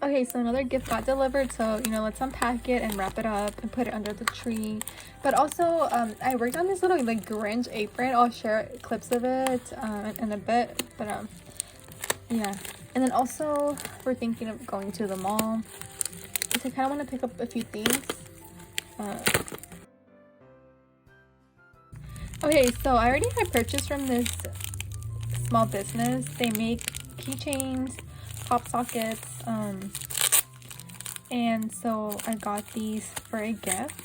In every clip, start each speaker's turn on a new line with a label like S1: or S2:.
S1: Okay, so another gift got delivered, so you know, let's unpack it and wrap it up and put it under the tree. But also I worked on this little like Grinch apron. I'll share clips of it in a bit, but yeah. And then also we're thinking of going to the mall, so I kind of want to pick up a few things. Okay, so I already had purchased from this small business. They make keychains, pop sockets, and so I got these for a gift.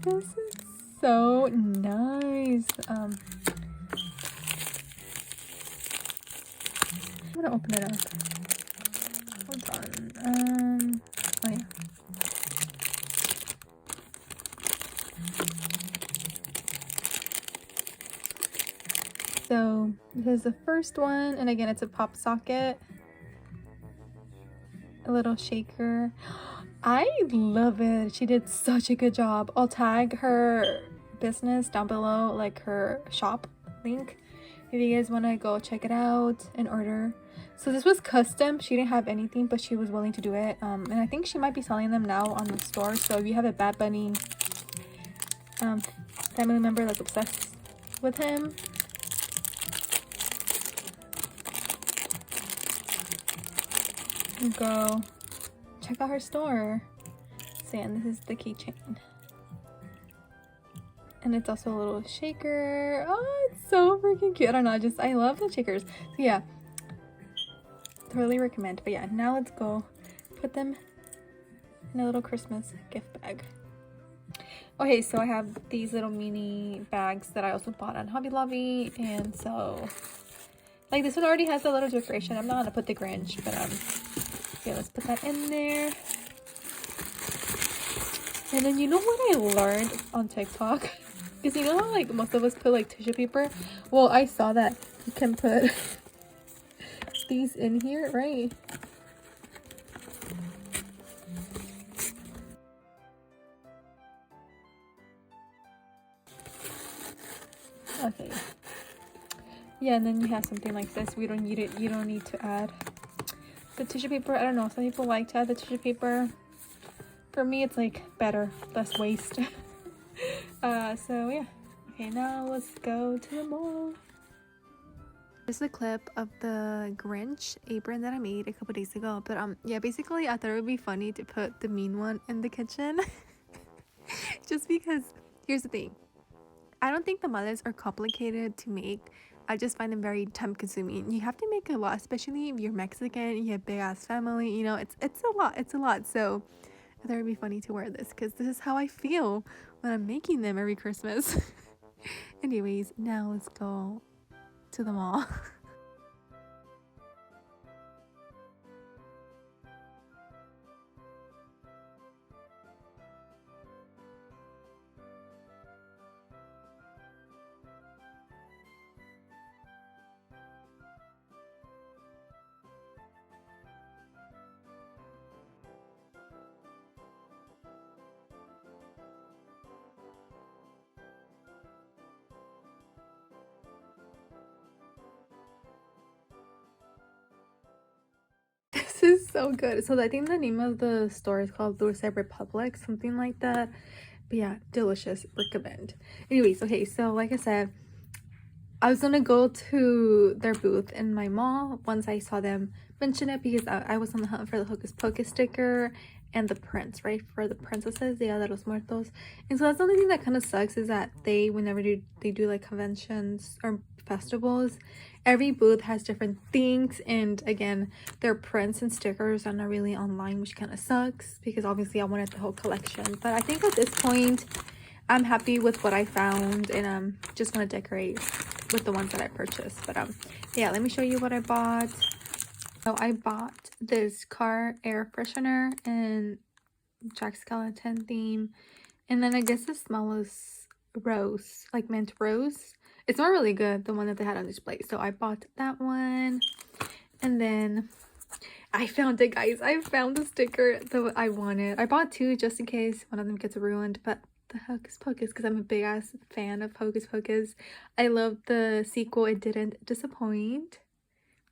S1: This is so nice. I'm gonna open it up. Hold on. Oh yeah. So this is the first one, and again, it's a pop socket, a little shaker. I love it. She did such a good job. I'll tag her business down below, like her shop link, if you guys want to go check it out and order. So this was custom. She didn't have anything, but she was willing to do it. And I think she might be selling them now on the store. So if you have a Bad Bunny family member that's obsessed with him, go check out her store. So yeah, and this is the keychain, and it's also a little shaker. Oh, it's so freaking cute. I don't know, I love the shakers. So yeah, totally recommend. But yeah, now let's go put them in a little Christmas gift bag. Okay, so I have these little mini bags that I also bought on Hobby Lobby, and so like this one already has a little decoration. I'm not gonna put the Grinch, but yeah, let's put that in there. And then you know what I learned on TikTok? Because you know how like most of us put like tissue paper? Well, I saw that you can put these in here, right? Okay. Yeah, and then you have something like this. We don't need it. You don't need to add the tissue paper. I don't know. Some people like to add the tissue paper. For me, it's like better, less waste. So yeah. Okay, now let's go to the mall. Here's a clip of the Grinch apron that I made a couple days ago. But yeah, basically I thought it would be funny to put the mean one in the kitchen. Just because, here's the thing. I don't think the mothers are complicated to make. I just find them very time consuming. You have to make a lot, especially if you're Mexican, you have big ass family, you know, it's a lot. So I thought it'd be funny to wear this because this is how I feel when I'm making them every Christmas. Anyways, now let's go to the mall. This is so good. So I think the name of the store is called Dulce Republic, something like that. But yeah, delicious. Recommend. Anyways, okay, so like I said, I was gonna go to their booth in my mall once I saw them mention it, because I was on the hunt for the Hocus Pocus sticker and the prints, right, for the princesses, Dia de los Muertos. And so that's the only thing that kind of sucks, is that whenever they do like conventions or festivals, every booth has different things, and again, their prints and stickers are not really online, which kind of sucks, because obviously I wanted the whole collection. But I think at this point I'm happy with what I found, and I'm just gonna decorate with the ones that I purchased. But yeah, let me show you what I bought. So I bought this car air freshener and Jack Skellington theme, and then I guess the smallest rose, like mint rose. It's not really good, the one that they had on display, so I bought that one. And then I found it, guys. I found the sticker that I wanted. I bought two just in case one of them gets ruined, but the Hocus Pocus because I'm a big ass fan of Hocus Pocus. I love the sequel. It didn't disappoint.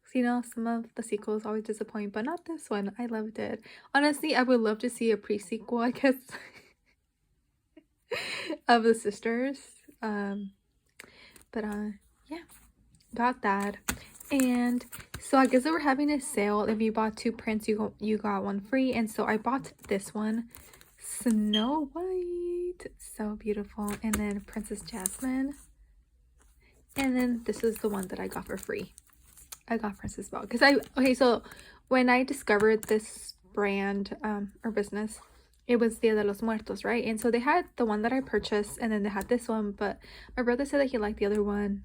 S1: So, you know, some of the sequels always disappoint, but not this one. I loved it. Honestly, I would love to see a pre-sequel, I guess, of the sisters. But yeah, got that. And so I guess they were having a sale. If you bought 2 prints, you got 1 free. And so I bought this one, Snow White, so beautiful. And then Princess Jasmine. And then this is the one that I got for free. I got Princess Belle because so when I discovered this brand or business, it was Dia de los Muertos, right? And so they had the one that I purchased, and then they had this one, but my brother said that he liked the other one,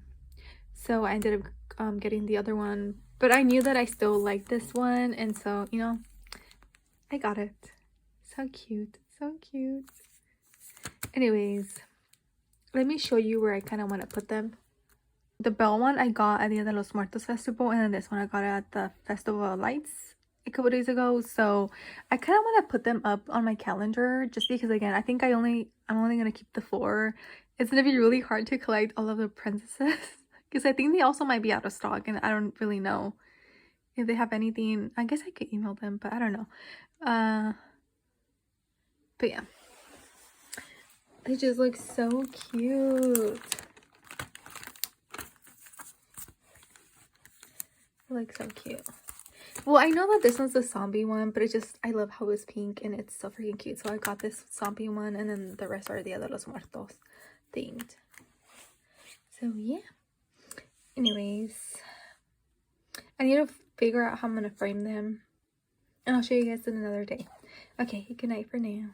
S1: so I ended up getting the other one. But I knew that I still liked this one, and so, you know, I got it. So cute, so cute. Anyways, let me show you where I kind of want to put them. The Belle one I got at Dia de los Muertos festival, and then this one I got at the Festival of Lights a couple days ago. So I kind of want to put them up on my calendar just because, again, I think I'm only gonna keep the 4. It's gonna be really hard to collect all of the princesses because I think they also might be out of stock, and I don't really know if they have anything. I guess I could email them, but I don't know. But yeah, they just look so cute. Like so cute. Well, I know that this one's the zombie one, but I love how it's pink and it's so freaking cute. So I got this zombie one, and then the rest are Dia de los Muertos themed. So yeah. Anyways, I need to figure out how I'm gonna frame them, and I'll show you guys in another day. Okay, good night for now.